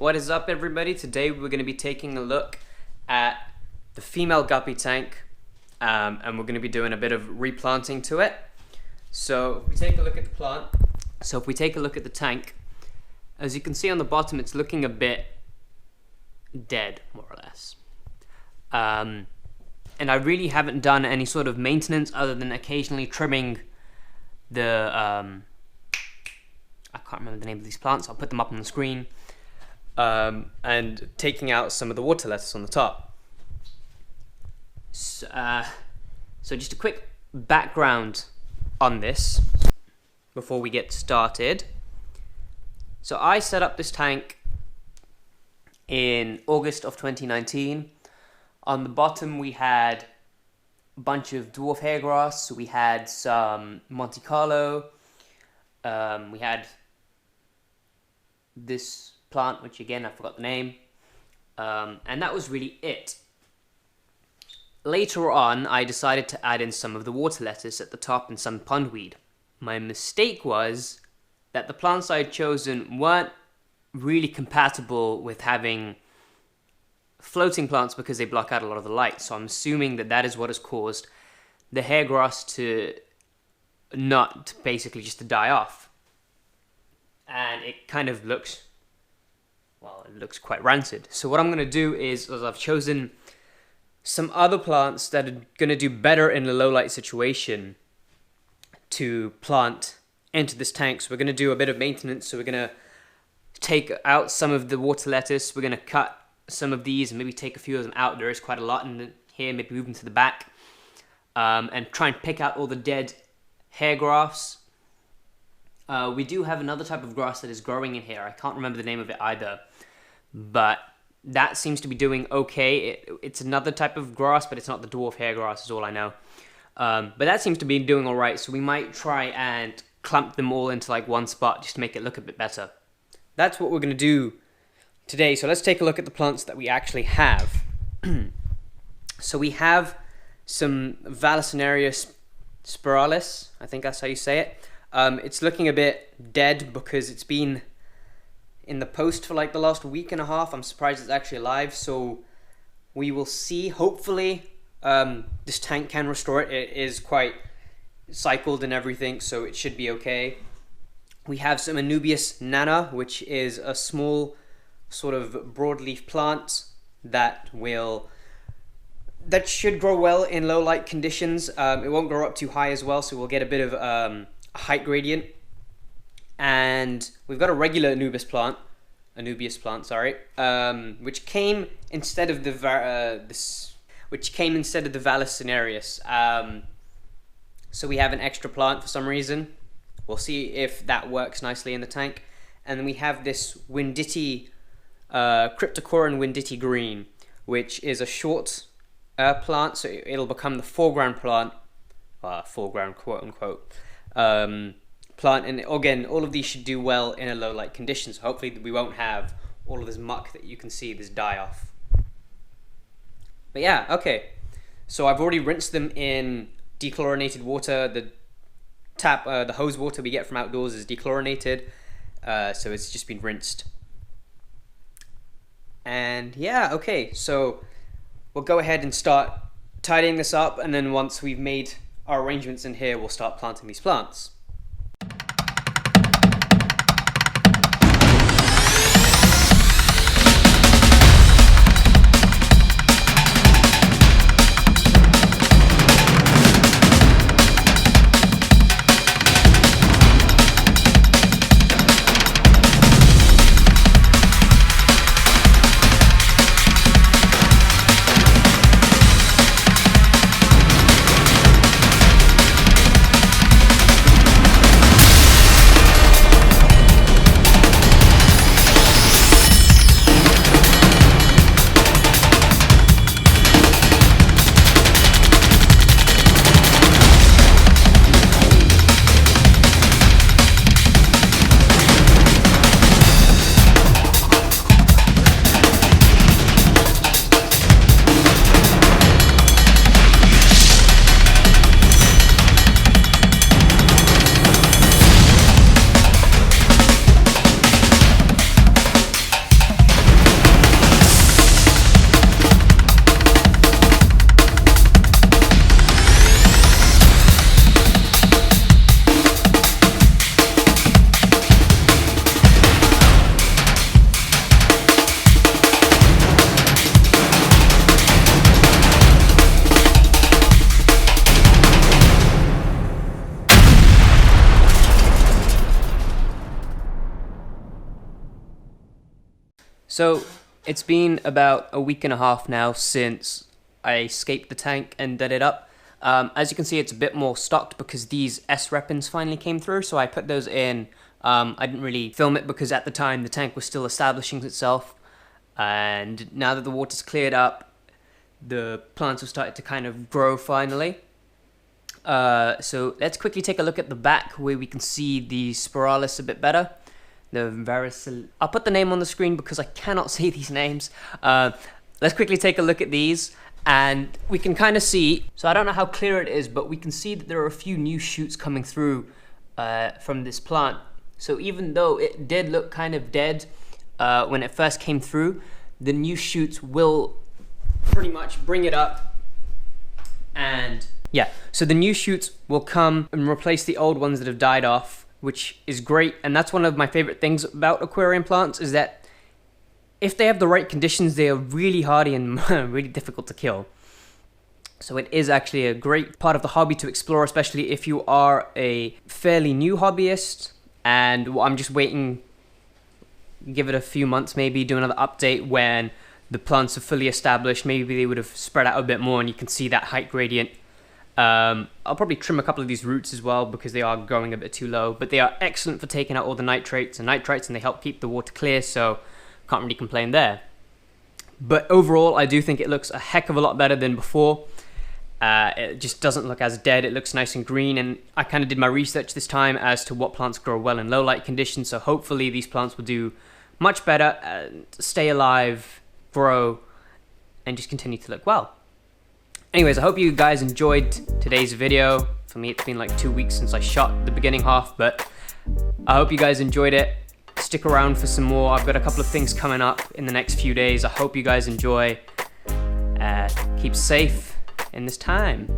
What is up, everybody? Today we're going to be taking a look at the female guppy tank, and we're going to be doing a bit of replanting to it. So if we take a look at the plant, if we take a look at the tank, as you can see on the bottom, it's looking a bit dead, more or less. And I really haven't done any sort of maintenance other than occasionally trimming the I can't remember the name of these plants. I'll put them up on the screen. And taking out some of the water lettuce on the top. So just a quick background on this before we get started. So I set up this tank in August of 2019. On the bottom we had a bunch of dwarf hairgrass. We had some Monte Carlo. We had this plant, which again I forgot the name, and that was really it. Later on, I decided to add in some of the water lettuce at the top and some pondweed. My mistake was that the plants I had chosen weren't really compatible with having floating plants because they block out a lot of the light, so I'm assuming that that is what has caused the hairgrass to not basically just to die off. And it kind of looks, well, it looks quite rancid. So what I'm going to do is I've chosen some other plants that are going to do better in a low light situation to plant into this tank. So we're going to do a bit of maintenance. So we're going to take out some of the water lettuce. We're going to cut some of these and maybe take a few of them out. There is quite a lot in here. Maybe move them to the back, and try and pick out all the dead hair grafts. We do have another type of grass that is growing in here. I can't remember the name of it either, but that seems to be doing okay. It's another type of grass, but it's not the dwarf hair grass is all I know. But that seems to be doing all right, so we might try and clump them all into like one spot just to make it look a bit better. That's what we're going to do today. So let's take a look at the plants that we actually have. So we have some Vallisneria spiralis, I think that's how you say it. It's looking a bit dead because it's been in the post for like the last week and a half. I'm surprised it's actually alive, so we will see. Hopefully this tank can restore it. It is quite cycled and everything, so it should be okay. We have some Anubias nana, which is a small sort of broadleaf plant that should grow well in low light conditions. It won't grow up too high as well, so we'll get a bit of height gradient. And we've got a regular Anubias plant, which came instead of the Vallisneria. So we have an extra plant for some reason. We'll see if that works nicely in the tank. And then we have this Winditi, Cryptocorin Winditi green, which is a short plant, so it'll become the foreground plant, foreground quote unquote. Plant, and again, all of these should do well in a low light condition, so hopefully we won't have all of this muck that you can see, this die off. But yeah, okay, so I've already rinsed them in dechlorinated water. The hose water we get from outdoors is dechlorinated, so it's just been rinsed. And yeah, okay, so we'll go ahead and start tidying this up, and then once we've made our arrangements in here, we'll start planting these plants. So it's been about a week and a half now since I escaped the tank and did it up. As you can see, it's a bit more stocked because these S-Repins finally came through, so I put those in. I didn't really film it because at the time the tank was still establishing itself, and now that the water's cleared up, the plants have started to kind of grow finally. So let's quickly take a look at the back where we can see the Spiralis a bit better. The Varicil. I'll put the name on the screen because I cannot see these names. Let's quickly take a look at these, and we can kind of see, so I don't know how clear it is, but we can see that there are a few new shoots coming through from this plant. So even though it did look kind of dead when it first came through, the new shoots will pretty much bring it up. And yeah, so the new shoots will come and replace the old ones that have died off, which is great. And that's one of my favorite things about aquarium plants, is that if they have the right conditions, they are really hardy and really difficult to kill. So it is actually a great part of the hobby to explore, especially if you are a fairly new hobbyist. And I'm just waiting, give it a few months maybe, do another update when the plants are fully established. Maybe they would have spread out a bit more and you can see that height gradient. I'll probably trim a couple of these roots as well because they are growing a bit too low, but they are excellent for taking out all the nitrates and nitrites, and they help keep the water clear, so can't really complain there. But overall, I do think it looks a heck of a lot better than before. It just doesn't look as dead. It looks nice and green, and I kind of did my research this time as to what plants grow well in low light conditions, so hopefully these plants will do much better and stay alive, grow, and just continue to look well. Anyways, I hope you guys enjoyed today's video. For me, it's been like 2 weeks since I shot the beginning half, but I hope you guys enjoyed it. Stick around for some more. I've got a couple of things coming up in the next few days. I hope you guys enjoy. Keep safe in this time.